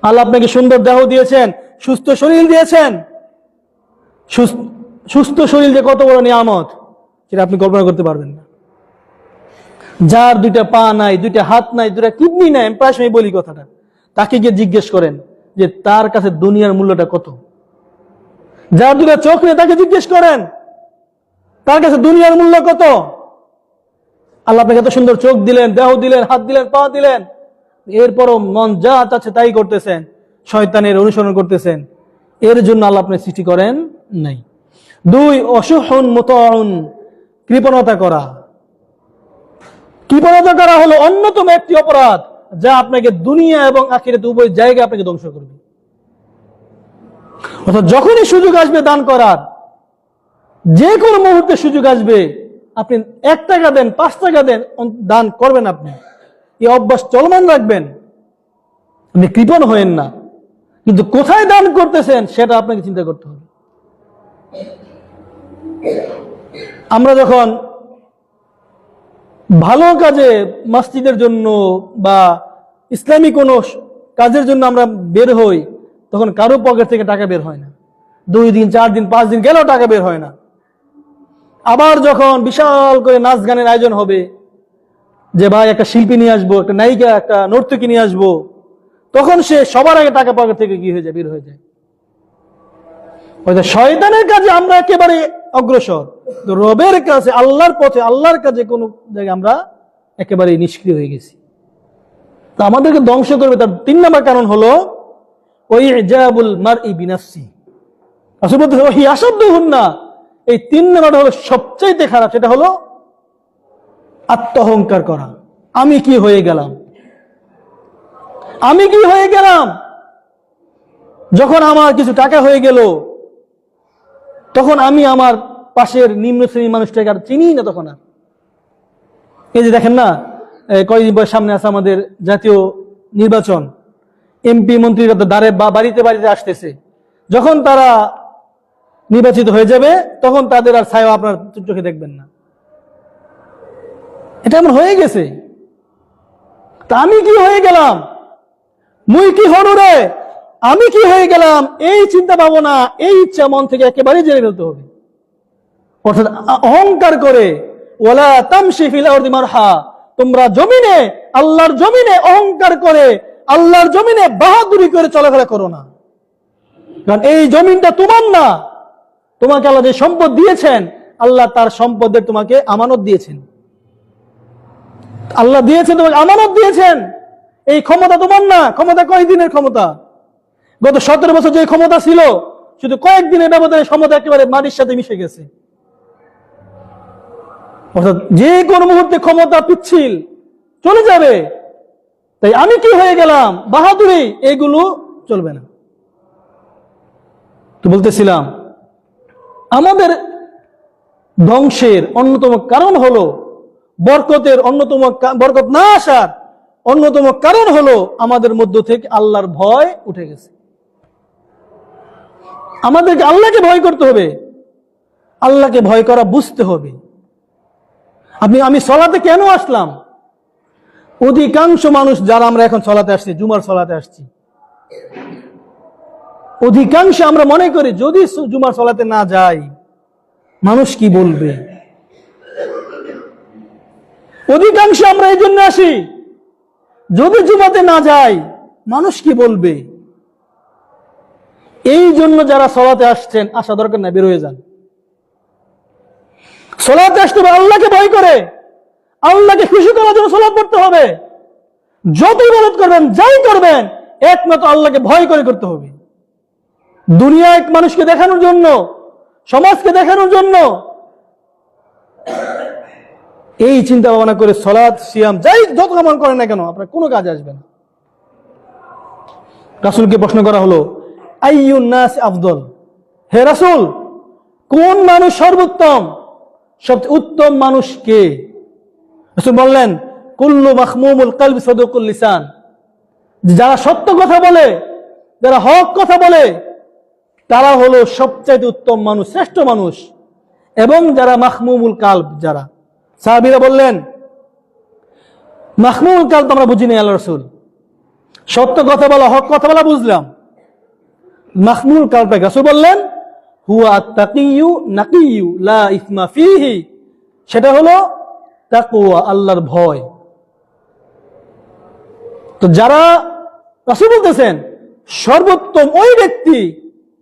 আল্লাহ আপনাকে সুন্দর দেহ দিয়েছেন, সুস্থ শরীর দিয়েছেন। সুস্থ শরীর যে কত বড় নিয়ামত সেটা আপনি কল্পনা করতে পারবেন না। যার দুইটা পা নাই, দুইটা হাত নাই, দুইটা কিডনি নাই, আমি প্রায় সময় বলি কথাটা, তাকে গিয়ে জিজ্ঞেস করেন যে তার কাছে দুনিয়ার মূল্যটা কত। যার দুইটা চোখ নেই তাকে জিজ্ঞেস করেন তার কাছে দুনিয়ার মূল্য কত। আল্লাহ আপনাকে এত সুন্দর চোখ দিলেন, দেহ দিলেন, হাত দিলেন, পা দিলেন, এরপরও মন যা চাচ্ছে তাই করতেছেন, শয়তানের অনুসরণ করতেছেন। এর জন্য আল্লাহ আপনি সৃষ্টি করেন নাই। 2, অসুহুন মুতাউন, কৃপণতা করা। কৃপণতা করা হলো অন্যতম একটি অপরাধ যা আপনাকে দুনিয়া এবং আখিরাতে উভয় জায়গায় আপনাকে ধ্বংস করবে। অর্থাৎ যখনই সুযোগ আসবে দান করার, যে কোনো মুহূর্তে সুযোগ আসবে, আপনি 1 টাকা দেন, 5 টাকা দেন, দান করবেন। আপনি এই অভ্যাস চলমান রাখবেন, আপনি কৃপণ হয়েন না। কিন্তু কোথায় দান করতেছেন সেটা আপনাকে চিন্তা করতে হবে। আমরা যখন ভালো কাজে, মসজিদের জন্য বা ইসলামী কোনো কাজের জন্য আমরা বের হই, তখন কারো পকেট থেকে টাকা বের হয় না। 2 দিন, 4 দিন, 5 দিন গেলেও টাকা বের হয় না। আবার যখন বিশাল করে নাচ গানের আয়োজন হবে, যে ভাই একটা শিল্পী নিয়ে আসবো, একটা নায়িকা, একটা নর্তকী নিয়ে আসবো, তখন সে সবার আগে টাকা পকেট থেকে কি হয়ে যায়, বের হয়ে যায়। শয়তানের কাজে আমরা একেবারে অগ্রসর, রবের কাছে, আল্লাহর পথে, আল্লাহর কাজে কোন জায়গায় আমরা একেবারে নিষ্ক্রিয় হয়ে গেছি। তা আমাদেরকে ধ্বংস করবে তার 3 নম্বর কারণ হলো ওই ইজাবুল মারই বিনাফসি। আসলে বলতে ওই আসাদুহুন্না, এই 3 নম্বরটা হলো সবচাইতে খারাপ। সেটা হলো আত্মঅহংকার করা। আমি কি হয়ে গেলাম, আমি কি হয়ে গেলাম। যখন আমার কিছু টাকা হয়ে গেল, তখন আমি আমার পাশের নিম্ন শ্রেণীর মানুষটাকে আর চিনি না। তখন আর এই যে দেখেন না, কয়েকদিন পর সামনে আছে আমাদের জাতীয় নির্বাচন, এমপি মন্ত্রীরা তো বাড়িতে বাড়িতে আসতেছে। যখন তারা নির্বাচিত হয়ে যাবে, তখন তাদের আর ছায়া আপনার চোখে দেখবেন না। এটা এমন হয়ে গেছে। তা আমি কি হয়ে গেলাম, মুই কি হনু রে, আমি কি হয়ে গেলাম, এই চিন্তা ভাবনা, এই ইচ্ছা মন থেকে একেবারে জেনে ফেলতে হবে। অর্থাৎ অহংকার করে, ওয়ালা তামশি ফিল আরদি মারহা, তোমরা জমিনে, আল্লাহর জমিনে অহংকার করে, আল্লাহর জমিনে বাহাদুরি করে চলাফেরা করো না। কারণ এই জমিনটা তোমার না। তোমাকে আল্লাহ যে সম্পদ দিয়েছেন, আল্লাহ তার সম্পদের তোমাকে আমানত দিয়েছেন। আল্লাহ দিয়েছেন, তোমাকে আমানত দিয়েছেন। এই ক্ষমতা তোমার না। ক্ষমতা কয়েকদিনের ক্ষমতা। গত 17 বছর যে ক্ষমতা ছিল, শুধু কয়েকদিনের ব্যবধানে ক্ষমতা একেবারে মাটির সাথে মিশে গেছে। অর্থাৎ যে কোনো মুহূর্তে ক্ষমতা পিচ্ছিল, চলে যাবে। তাই আমি কি হয়ে গেলাম, বাহাদুরি, এগুলো চলবে না। তো বলতেছিলাম, আমাদের ধ্বংসের অন্যতম কারণ হলো, বরকত না আসার অন্যতম কারণ হলো আমাদের মধ্য থেকে আল্লাহর ভয় উঠে গেছে। আমাদেরকে আল্লাহকে ভয় করতে হবে, আল্লাহকে ভয় করা বুঝতে হবে। আমি সলাতে কেন আসলাম? অধিকাংশ মানুষ যারা আমরা এখন সলাতে আসছি, জুমার সলাতে আসছি, অধিকাংশ আমরা মনে করি যদি জুমার সলাতে না যাই মানুষ কি বলবে। অধিকাংশ আমরা এই জন্য আসি, যদি জুমাতে না যাই মানুষ কি বলবে। এই জন্য যারা সলাতে আসছেন, আসা দরকার না, বের হয়ে যান। সলাতে আসতে হবে আল্লাহকে ভয় করে, আল্লাহকে খুশি করার জন্য সলাত পড়তে হবে। যত ইবাদত করবেন, যাই করবেন, একমাত্র আল্লাহকে ভয় করে করতে হবে। দুনিয়ায় মানুষকে দেখানোর জন্য, সমাজকে দেখানোর জন্য এই চিন্তা ভাবনা করে সলাত, সিয়াম, যাই যত আমল করেন না কেন, আপনার কোনো কাজ আসবে না। রাসূলকে প্রশ্ন করা হলো, আইয়ুন নাস আফদল, হে রাসূল, কোন মানুষ সর্বোত্তম, সবচেয়ে উত্তম মানুষ কে? রাসূল বললেন, কুল্লু মাখমুমুল কলব সাদুকুল লিসান, যারা সত্য কথা বলে, যারা হক কথা বলে, তারা হলো সবচেয়ে উত্তম মানুষ, শ্রেষ্ঠ মানুষ। এবং যারা মাখমুমুল কালব, যারা, সাহাবীরা বললেন, মাখমুমুল কালব আমরা বুঝি না আল্লাহ রাসূল। সত্য কথা বলা, হক কথা বলা বুঝলাম। মাহমুল কালটা রাসূল বললেন হুয়া আত-তাকিয়্যু নাকিয়্যু লা ইসমা ফীহি, সেটা হলো তাকওয়া, আল্লাহর ভয়। তো যারা, রাসূল বলতেছেন সর্বোত্তম ওই ব্যক্তি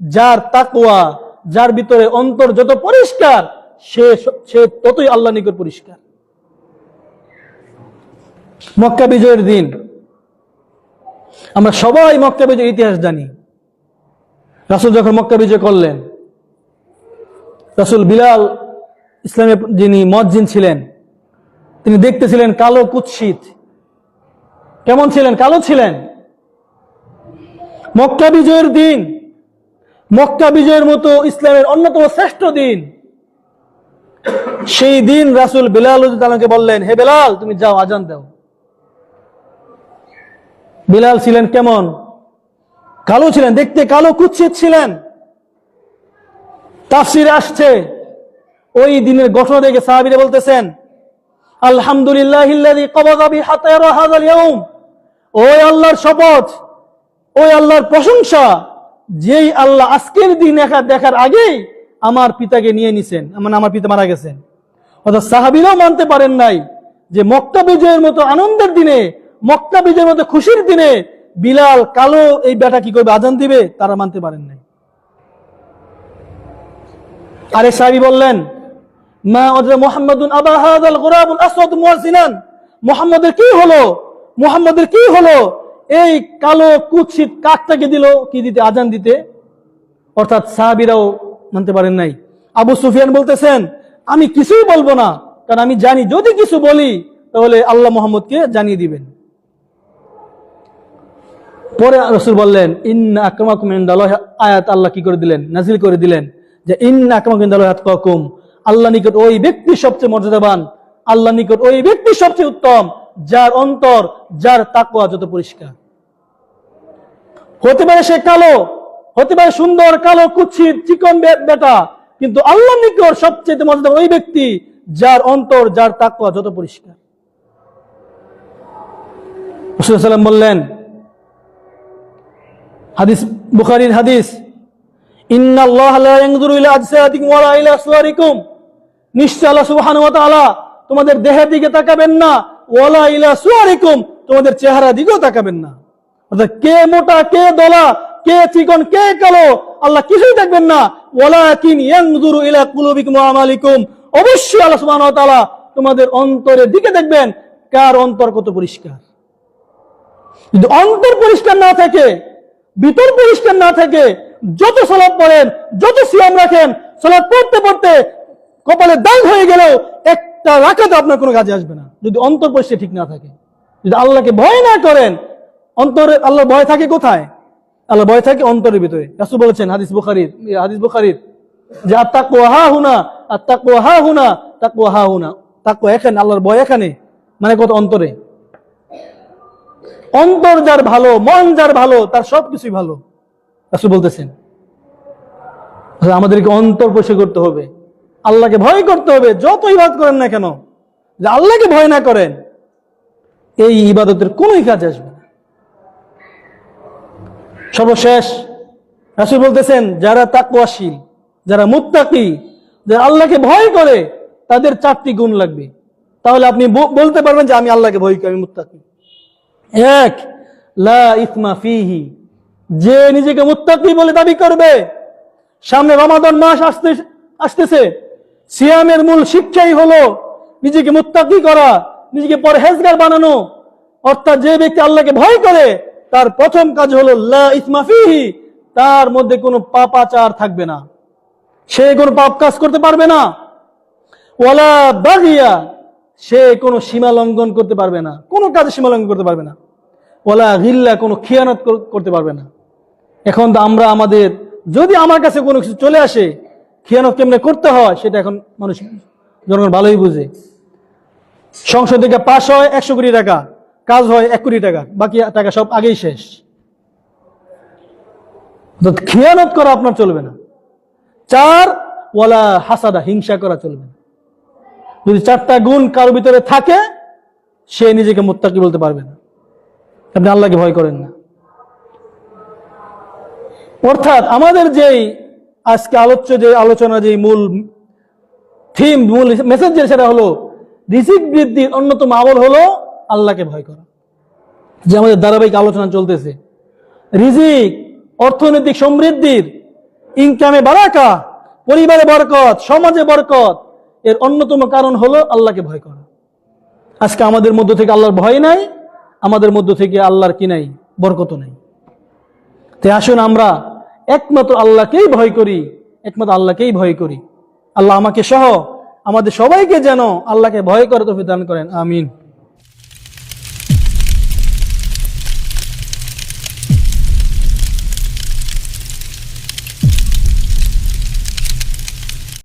যার তাকওয়া, যার ভিতরে অন্তর যত পরিষ্কার, সে ততই আল্লাহর নিকট পরিষ্কার। মক্কা বিজয়ের দিন আমরা সবাই মক্কা বিজয়ের ইতিহাস জানি। রাসূল যখন মক্কা বিজয় করলেন, রাসূল বিলাল ইসলামের যিনি মুয়াজ্জিন ছিলেন, তিনি দেখতেছিলেন কালো কুৎসিত। কেমন ছিলেন? কালো ছিলেন। মক্কা বিজয়ের দিন, মক্কা বিজয়ের মতো ইসলামের অন্যতম শ্রেষ্ঠ দিন, সেই দিন রাসূল বিলাল রাদিয়াল্লাহু তাআলাকে বললেন, হে বিলাল, তুমি যাও আজান দাও। বিলাল ছিলেন কেমন? কালো ছিলেন, দেখতে কালো কুৎসিত ছিলেন। তাফসীরে আসছে ওই দিনের ঘটনা দেখে সাহাবীরা বলতেছেন আলহামদুলিল্লাহিল্লাযী কবাযা বিহাতারা হাযাল ইয়াউম, ওই আল্লাহর শপথ, ওই আল্লাহর প্রশংসা, যেই আল্লাহ আজকের দিন দেখার আগেই আমার পিতাকে নিয়ে নিছেন, মানে আমার পিতা মারা গেছেন। অর্থাৎ সাহাবীরাও মানতে পারেন নাই যে মক্কা বিজয়ের মতো আনন্দের দিনে, মক্কা বিজয়ের মতো খুশির দিনে বিলাল কালো এই বেটা কি করবে, আজান দিবে? তারা মানতে পারেন নাই। আরেক সাহাবী বললেন মা আদরা মুহাম্মাদুন আবা হাযাল গুরাবুল আসওয়াদ মুয়াজ্জিনান, মুহাম্মাদের কি হলো, মুহাম্মাদের কি হলো, এই কালো কুৎসিত কাকটাকে দিল কি দিতে, আজান দিতে। অর্থাৎ সাহাবীরাও মানতে পারেন নাই। আবু সুফিয়ান বলতেছেন আমি কিছুই বলবো না, কারণ আমি জানি যদি কিছু বলি তাহলে আল্লাহ মুহাম্মদকে জানিয়ে দিবেন। পরে রাসূল বললেন ইন্না আকরামাকুম ইনদাল্লাহি, আয়াত আল্লাহ কি করে দিলেন, নাজিল করে দিলেন যে ইন্না আকরামাকুম ইনদাল্লাহি আতকাকুম, আল্লাহ নিকট ওই ব্যক্তি সবচেয়ে মর্যাদাবান, আল্লাহ নিকট ওই ব্যক্তি সবচেয়ে উত্তম যার অন্তর, যার তাকওয়া যত পরিষ্কার। হতে পারে সে কালো, হতে পারে সুন্দর কালো কুৎসিত চিকন বেটা, কিন্তু আল্লাহ নিকট সবচেয়ে মর্যাদাবান ওই ব্যক্তি যার অন্তর, যার তাকওয়া যত পরিষ্কার। রাসূল সাল্লাল্লাহু আলাইহি ওয়াসাল্লাম বললেন, হাদিস বুখারীর হাদিস, ইন্নাল্লাহা লা ইয়ানজুরু ইলা আজসাদিকুম ওয়ালা ইলা সুওয়ারিকুম, নিশ্চয় আল্লাহ সুবহানাহু ওয়া তাআলা তোমাদের দেহের দিকে তাকাবেন না, ওয়ালা ইলা সুওয়ারিকুম, তোমাদের চেহারা দিকেও তাকাবেন না। অর্থাৎ কে মোটা, কে দলা, কে চিকন, কে কালো, আল্লাহ কিছুই দেখবেন না। ওয়ালাকিন ইয়ানজুরু ইলা কুলুবিকুম ওয়া আমালিকুম, অবশ্যই আল্লাহ সুবহানাহু ওয়া তাআলা তোমাদের অন্তরের দিকে দেখবেন, কার অন্তর কত পরিষ্কার। যদি অন্তর পরিষ্কার না থাকে, ভিতর পরিষ্কার না থাকে, যত সালাত পড়েন, যত সিয়াম রাখেন, সালাত পড়তে পড়তে কপালে দাগ হয়ে গেলেও একটা রাকাত আপনার কোনো কাজে আসবে না, যদি অন্তর পরিষ্কার ঠিক না থাকে। যদি আল্লাহকে ভয় না করেন, অন্তরে আল্লাহর ভয় থাকে কোথায়? আল্লাহ ভয় থাকে অন্তরের ভিতরে। রাসূল বলেছেন হাদিস বুখারীর যে আত-তাকওয়া হা হুনা, আত-তাকওয়া হা হুনা, তাকওয়া হা হুনা, তাকওয়া এখানে, আল্লাহর ভয় এখানে, মানে কত অন্তরে। অন্তর যার ভালো, মন যার ভালো, তার সবকিছুই ভালো। রাসূল বলতেছেন আমাদেরকে অন্তর পরিষ্কার করতে হবে, আল্লাহকে ভয় করতে হবে। যত ইবাদত করেন না কেন, যে আল্লাহকে ভয় না করেন, এই ইবাদতের কোনোই কাজ আসবে না। সর্বশেষ রাসূল বলতেছেন যারা তাকওয়াশীল, যারা মুত্তাকি, যারা আল্লাহকে ভয় করে, তাদের 4টি গুণ লাগবে। তাহলে আপনি বলতে পারবেন যে আমি আল্লাহকে ভয় করি, আমি মুত্তাকি। এক, লা ইসমা ফিহি, যে নিজেকে মুত্তাকি বলে দাবি করবে, সামনে রমাদান মাস আসতেছে, সিয়ামের মূল শিক্ষাই হলো নিজেকে মুত্তাকি করা, নিজেকে পরহেজগার বানানো। অর্থাৎ যে ব্যক্তি আল্লাহকে ভয় করে, তার প্রথম কাজ হলো লা ইসমা ফিহি, তার মধ্যে কোনো পাপাচার থাকবে না, সে কোনো পাপ কাজ করতে পারবে না। ওয়ালা বাগিয়া, সে কোনো সীমা লঙ্ঘন করতে পারবে না, কোনো কাজে সীমা লঙ্ঘন করতে পারবে না। ওয়ালা গিল্লা, কোনো খিয়ানত করতে পারবে না। এখন তো আমরা আমাদের, যদি আমার কাছে কোনো কিছু চলে আসে, খিয়ানত কেমনে করতে হয় সেটা এখন মানুষ, জনগণ ভালোই বুঝে। সংসদ থেকে পাস হয় 100 কোটি টাকা, কাজ হয় 1 কোটি টাকা, বাকি টাকা সব আগেই শেষ। খিয়ানত করা আপনার চলবে না। 4, ওয়ালা হাসাদা, হিংসা করা চলবে না। যদি 4টা গুণ কারোর ভিতরে থাকে, সে নিজেকে মুত্তাকি বলতে পারবে না। আপনি আল্লাহকে ভয় করেন না। অর্থাৎ আমাদের যেই আজকে যে আলোচনা, যে মূল থিম, মূল মেসেজ, সেটা হলো রিজিক বৃদ্ধির অন্যতম আমল হলো আল্লাহকে ভয় করা। যে আমাদের ধারাবাহিক আলোচনা চলতেছে, রিজিক, অর্থনৈতিক সমৃদ্ধির, ইনকামে বারাকা, পরিবারে বরকত, সমাজে বরকত, এর অন্যতম কারণ হলো আল্লাহকে ভয় করা। আজকে আমাদের মধ্য থেকে আল্লাহর ভয় নাই, আমাদের মধ্য থেকে আল্লাহর কি নাই, বরকত নাই। তাই আসুন আমরা একমাত্র আল্লাহকেই ভয় করি, একমাত্র আল্লাহকেই ভয় করি। আল্লাহ আমাকে সহ আমাদের সবাইকে যেন আল্লাহকে ভয় করে তৌফিক দান করেন, আমিন।